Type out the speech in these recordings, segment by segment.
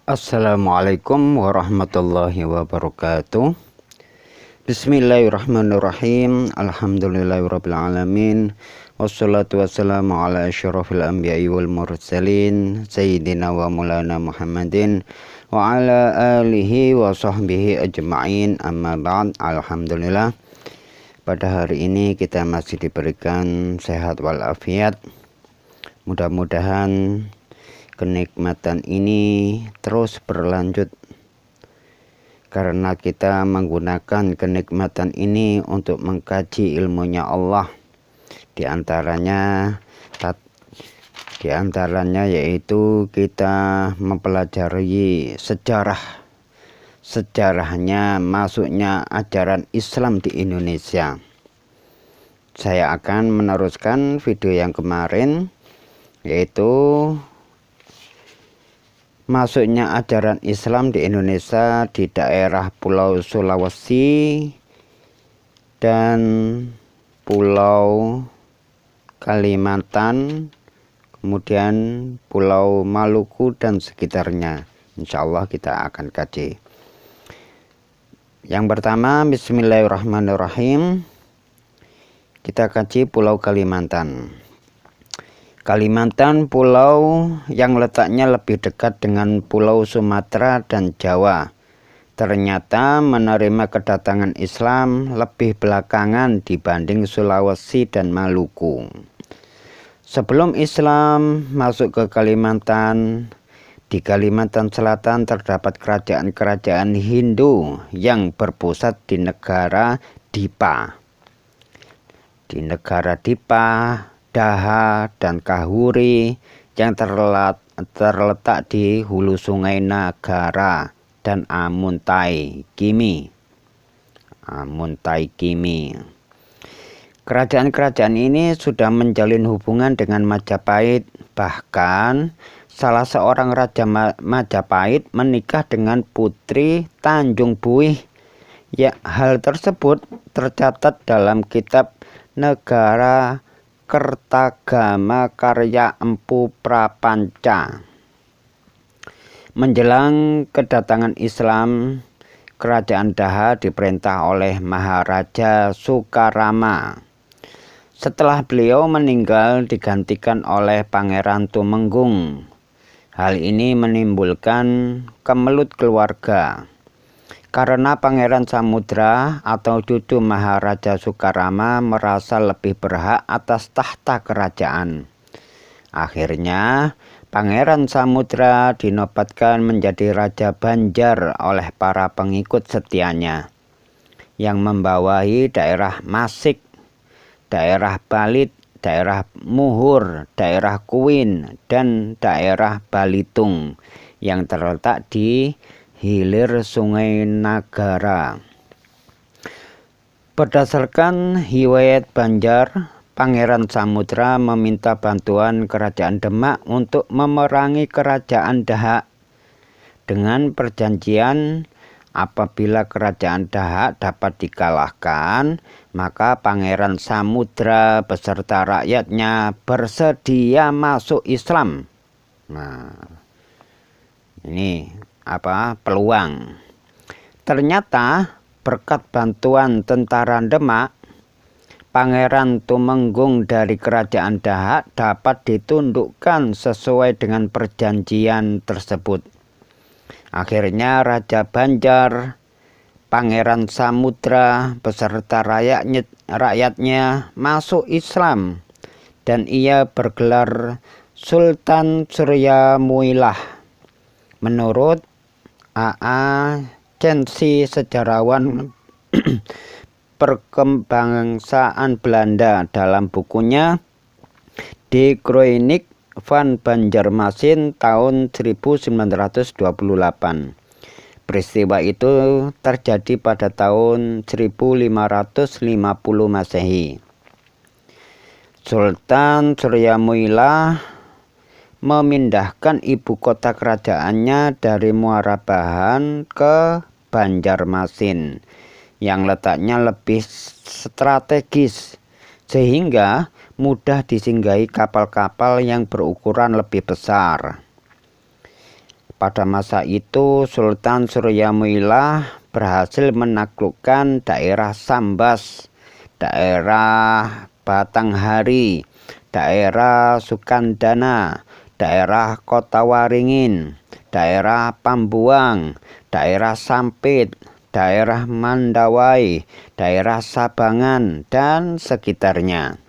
Assalamualaikum warahmatullahi wabarakatuh. Bismillahirrahmanirrahim. Alhamdulillahirabbil alamin. Wassalatu wassalamu ala asyrafil anbiya'i wal mursalin sayyidina wa maulana Muhammadin wa ala alihi wa sahbihi ajma'in. Amma ba'd. Alhamdulillah, pada hari ini kita masih diberikan sehat walafiat. Mudah-mudahan kenikmatan ini terus berlanjut karena kita menggunakan kenikmatan ini untuk mengkaji ilmunya Allah. Di antaranya yaitu kita mempelajari sejarahnya masuknya ajaran Islam di Indonesia. Saya akan meneruskan video yang kemarin, yaitu masuknya ajaran Islam di Indonesia di daerah Pulau Sulawesi dan Pulau Kalimantan, kemudian Pulau Maluku dan sekitarnya. Insya Allah kita akan kaji. Yang pertama, bismillahirrahmanirrahim, kita kaji Pulau Kalimantan. Kalimantan pulau yang letaknya lebih dekat dengan Pulau Sumatera dan Jawa, ternyata menerima kedatangan Islam lebih belakangan dibanding Sulawesi dan Maluku. Sebelum Islam masuk ke Kalimantan, di Kalimantan Selatan terdapat kerajaan-kerajaan Hindu yang berpusat di negara Dipa. Daha dan Kahuri yang terletak di hulu sungai Nagara dan Amuntai Kimi. Kerajaan-kerajaan ini sudah menjalin hubungan dengan Majapahit. Bahkan salah seorang raja Majapahit menikah dengan putri Tanjung Buih. Ya, hal tersebut tercatat dalam kitab Negara Kertagama karya Empu Prapanca. Menjelang kedatangan Islam, kerajaan Daha diperintah oleh Maharaja Sukarama. Setelah beliau meninggal digantikan oleh Pangeran Tumenggung. Hal ini menimbulkan kemelut keluarga, karena Pangeran Samudra atau cucu Maharaja Sukarama merasa lebih berhak atas tahta kerajaan. Akhirnya Pangeran Samudra dinobatkan menjadi Raja Banjar oleh para pengikut setianya, yang membawahi daerah Masik, daerah Balit, daerah Muhur, daerah Kuin, dan daerah Balitung yang terletak di hilir Sungai Nagara. Berdasarkan riwayat Banjar, Pangeran Samudra meminta bantuan Kerajaan Demak untuk memerangi Kerajaan Dahak dengan perjanjian apabila Kerajaan Dahak dapat dikalahkan, maka Pangeran Samudra beserta rakyatnya bersedia masuk Islam. Nah, ini peluang. Ternyata berkat bantuan tentara Demak, Pangeran Tumenggung dari Kerajaan Dahak dapat ditundukkan sesuai dengan perjanjian tersebut. Akhirnya Raja Banjar, Pangeran Samudra beserta rakyatnya masuk Islam, dan ia bergelar Sultan Surya Muilah. Menurut A.A. Censi, sejarawan perkembangsaan Belanda, dalam bukunya De Chroniek van Banjarmasin tahun 1928. Peristiwa itu terjadi pada tahun 1550 Masehi. Sultan Surya Muilah memindahkan ibu kota kerajaannya dari Muara Bahan ke Banjarmasin yang letaknya lebih strategis, sehingga mudah disinggahi kapal-kapal yang berukuran lebih besar. Pada masa itu Sultan Suryamuilah berhasil menaklukkan daerah Sambas, daerah Batanghari, daerah Sukandana, daerah Kota Waringin, daerah Pambuang, daerah Sampit, daerah Mandawai, daerah Sabangan, dan sekitarnya.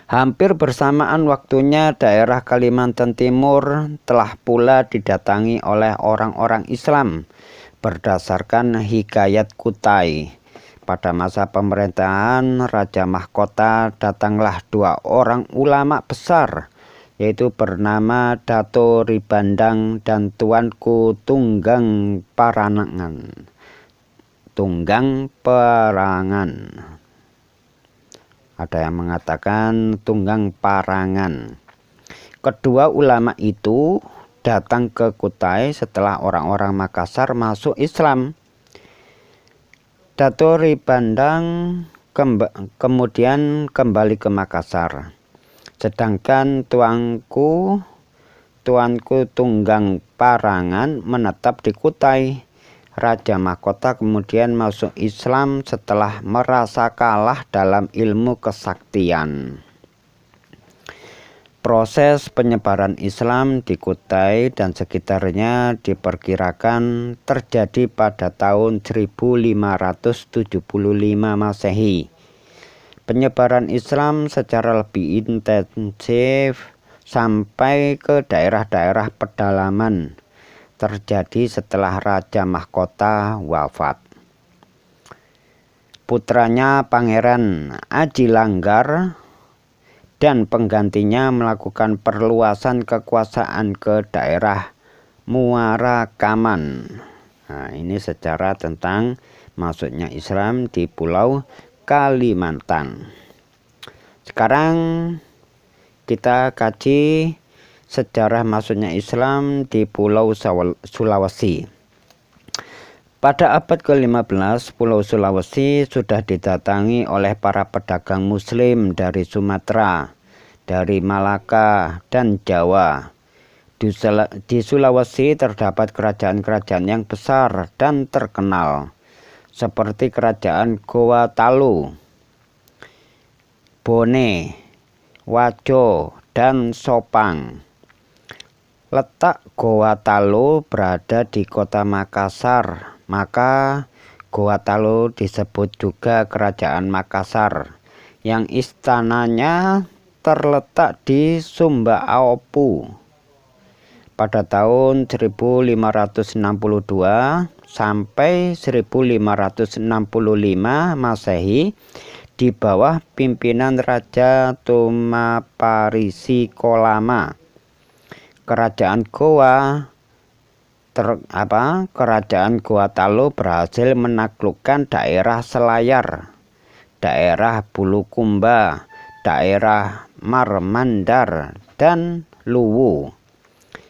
Hampir bersamaan waktunya daerah Kalimantan Timur telah pula didatangi oleh orang-orang Islam berdasarkan Hikayat Kutai. Pada masa pemerintahan Raja Mahkota datanglah dua orang ulama besar, yaitu bernama Dato Ribandang dan Tuanku Tunggang Parangan. Tunggang Parangan. Ada yang mengatakan Tunggang Parangan. Kedua ulama itu datang ke Kutai setelah orang-orang Makassar masuk Islam. Dato Ribandang kemudian kembali ke Makassar. Sedangkan Tuanku Tunggang Parangan menetap di Kutai. Raja Mahkota kemudian masuk Islam setelah merasa kalah dalam ilmu kesaktian. Proses penyebaran Islam di Kutai dan sekitarnya diperkirakan terjadi pada tahun 1575 Masehi. Penyebaran Islam secara lebih intensif sampai ke daerah-daerah pedalaman terjadi setelah Raja Mahkota wafat. Putranya Pangeran Aji Langgar dan penggantinya melakukan perluasan kekuasaan ke daerah Muara Kaman. Nah, ini secara tentang masuknya Islam di Pulau Kalimantan. Sekarang kita kaji sejarah masuknya Islam di Pulau Sulawesi. Pada abad ke-15, Pulau Sulawesi sudah didatangi oleh para pedagang Muslim dari Sumatera, dari Malaka, dan Jawa. Di Sulawesi terdapat kerajaan-kerajaan yang besar dan terkenal, seperti Kerajaan Goa Talu, Bone, Wajo, dan Sopang. Letak Goa Talu berada di kota Makassar, maka Goa Talu disebut juga Kerajaan Makassar, yang istananya terletak di Sumbaopu. Pada tahun 1562 sampai 1565 Masehi, di bawah pimpinan Raja Tumaparisi Kolama, Kerajaan Goa Talu berhasil menaklukkan daerah Selayar, daerah Bulukumba, daerah Marmandar, dan Luwu.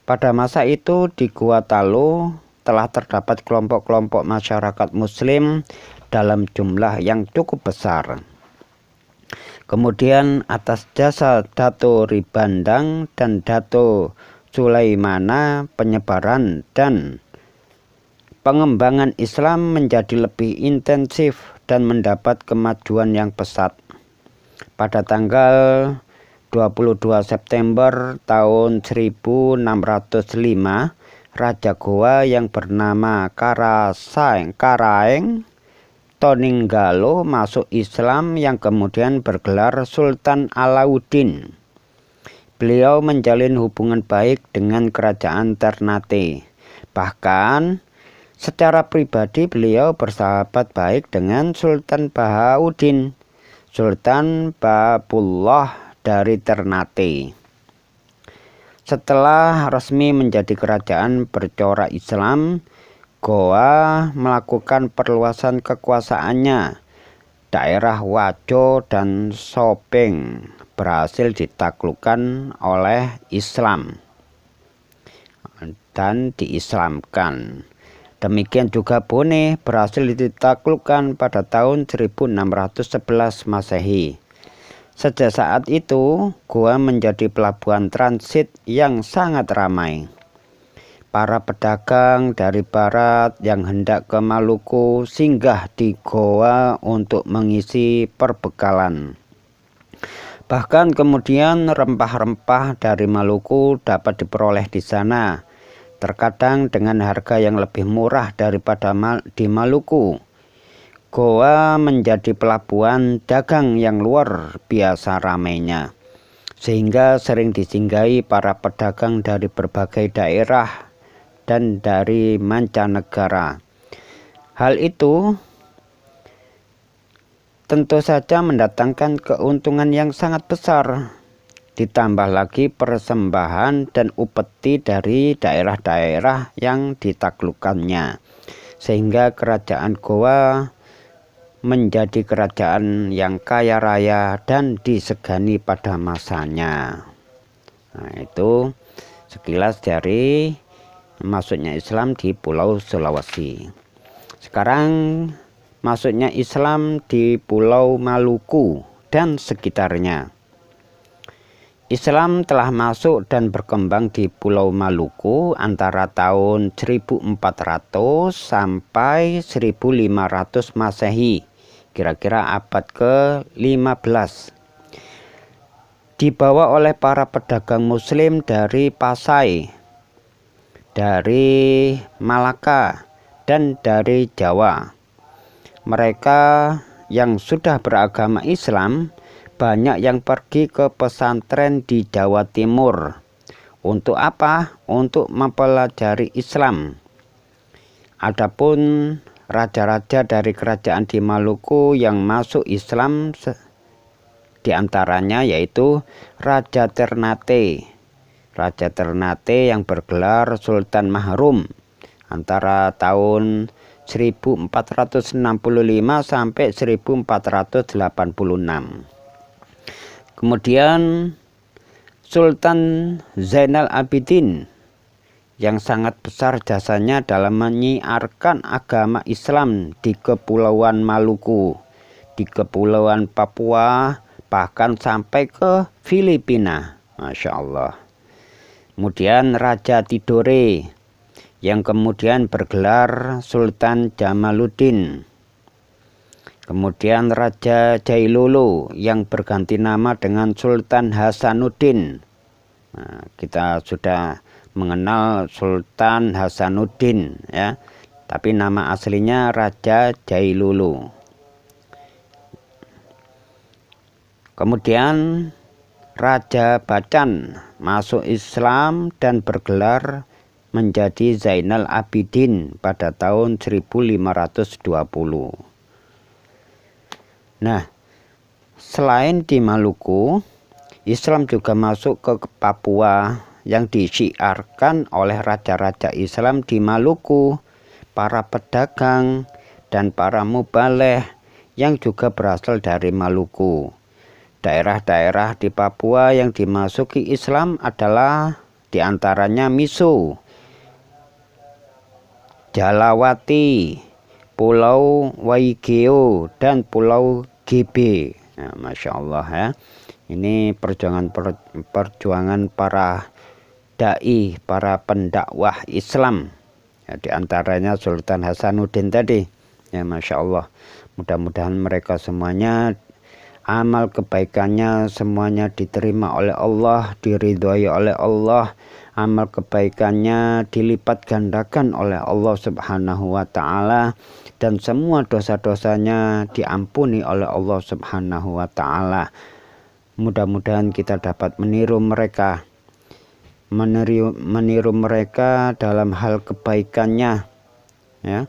Pada masa itu di Goa Talu telah terdapat kelompok-kelompok masyarakat Muslim dalam jumlah yang cukup besar. Kemudian atas jasa Dato Ribandang dan Dato Sulaimana, penyebaran dan pengembangan Islam menjadi lebih intensif dan mendapat kemajuan yang pesat. Pada tanggal 22 September tahun 1605, Raja Goa yang bernama Karaeng Toninggalo masuk Islam yang kemudian bergelar Sultan Alauddin. Beliau menjalin hubungan baik dengan kerajaan Ternate. Bahkan secara pribadi beliau bersahabat baik dengan Sultan Bahauddin, Sultan Babullah dari Ternate. Setelah resmi menjadi kerajaan bercorak Islam, Goa melakukan perluasan kekuasaannya. Daerah Wajo dan Sopeng berhasil ditaklukkan oleh Islam dan diislamkan. Demikian juga Bone berhasil ditaklukkan pada tahun 1611 Masehi. Sejak saat itu, Goa menjadi pelabuhan transit yang sangat ramai. para pedagang dari barat yang hendak ke Maluku singgah di Goa untuk mengisi perbekalan. Bahkan kemudian rempah-rempah dari Maluku dapat diperoleh di sana, terkadang dengan harga yang lebih murah daripada di Maluku. Goa menjadi pelabuhan dagang yang luar biasa ramainya, sehingga sering disinggahi para pedagang dari berbagai daerah dan dari mancanegara. Hal itu tentu saja mendatangkan keuntungan yang sangat besar. Ditambah lagi persembahan dan upeti dari daerah-daerah yang ditaklukkannya, sehingga kerajaan Goa menjadi kerajaan yang kaya raya dan disegani pada masanya. Nah, itu sekilas dari masuknya Islam di Pulau Sulawesi. Sekarang masuknya Islam di Pulau Maluku dan sekitarnya. Islam telah masuk dan berkembang di Pulau Maluku antara tahun 1400 sampai 1500 Masehi, kira-kira abad ke-15. Dibawa oleh para pedagang muslim dari Pasai, dari Malaka, dan dari Jawa. Mereka yang sudah beragama Islam banyak yang pergi ke pesantren di Jawa Timur. Untuk apa? Untuk mempelajari Islam. Adapun raja-raja dari kerajaan di Maluku yang masuk Islam diantaranya yaitu Raja Ternate. Raja Ternate yang bergelar Sultan Mahrum antara tahun 1465 sampai 1486. Kemudian Sultan Zainal Abidin yang sangat besar jasanya dalam menyiarkan agama Islam di Kepulauan Maluku, di Kepulauan Papua, bahkan sampai ke Filipina. Masya Allah. Kemudian Raja Tidore yang kemudian bergelar Sultan Jamaluddin. Kemudian Raja Jailolo yang berganti nama dengan Sultan Hasanuddin. Nah, kita sudah mengenal Sultan Hasanuddin ya, tapi nama aslinya Raja Jailolo. Kemudian Raja Bacan masuk Islam dan bergelar menjadi Zainal Abidin pada tahun 1520. Nah, selain di Maluku, Islam juga masuk ke Papua yang disiarkan oleh raja-raja Islam di Maluku, para pedagang, dan para mubaleh yang juga berasal dari Maluku. Daerah-daerah di Papua yang dimasuki Islam adalah diantaranya Miso, Jalawati, Pulau Waigeo, dan Pulau GB. Nah, Masya Allah ya. Ini perjuangan para da'i, para pendakwah Islam. Ya, diantaranya Sultan Hasanuddin tadi. Ya, Masya Allah. Mudah-mudahan mereka semuanya amal kebaikannya semuanya diterima oleh Allah, diridhoi oleh Allah. Amal kebaikannya dilipat gandakan oleh Allah Subhanahu wa Ta'ala, dan semua dosa-dosanya diampuni oleh Allah Subhanahu wa Ta'ala. Mudah-mudahan kita dapat meniru mereka, meniru mereka dalam hal kebaikannya, ya,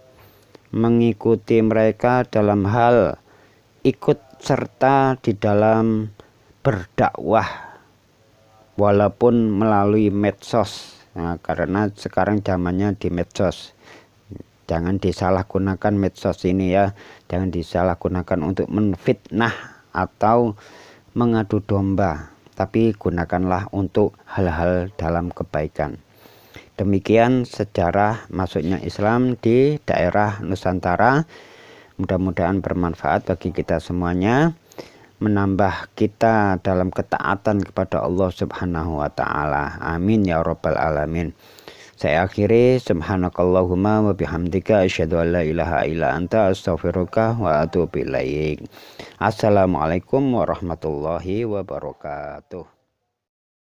mengikuti mereka dalam hal ikut serta di dalam berdakwah walaupun melalui medsos. Nah, karena sekarang zamannya di medsos. Jangan disalahgunakan medsos ini ya. Jangan disalahgunakan untuk menfitnah atau mengadu domba, tapi gunakanlah untuk hal-hal dalam kebaikan. Demikian sejarah masuknya Islam di daerah Nusantara. Mudah-mudahan bermanfaat bagi kita semuanya, menambah kita dalam ketaatan kepada Allah Subhanahu wa Ta'ala. Amin ya Rabbal Alamin. Saya akhiri, subhanakallahumma wa bihamdika asyhadu an la ilaha illa anta astaghfiruka wa atubu ilaik. Assalamualaikum warahmatullahi wabarakatuh.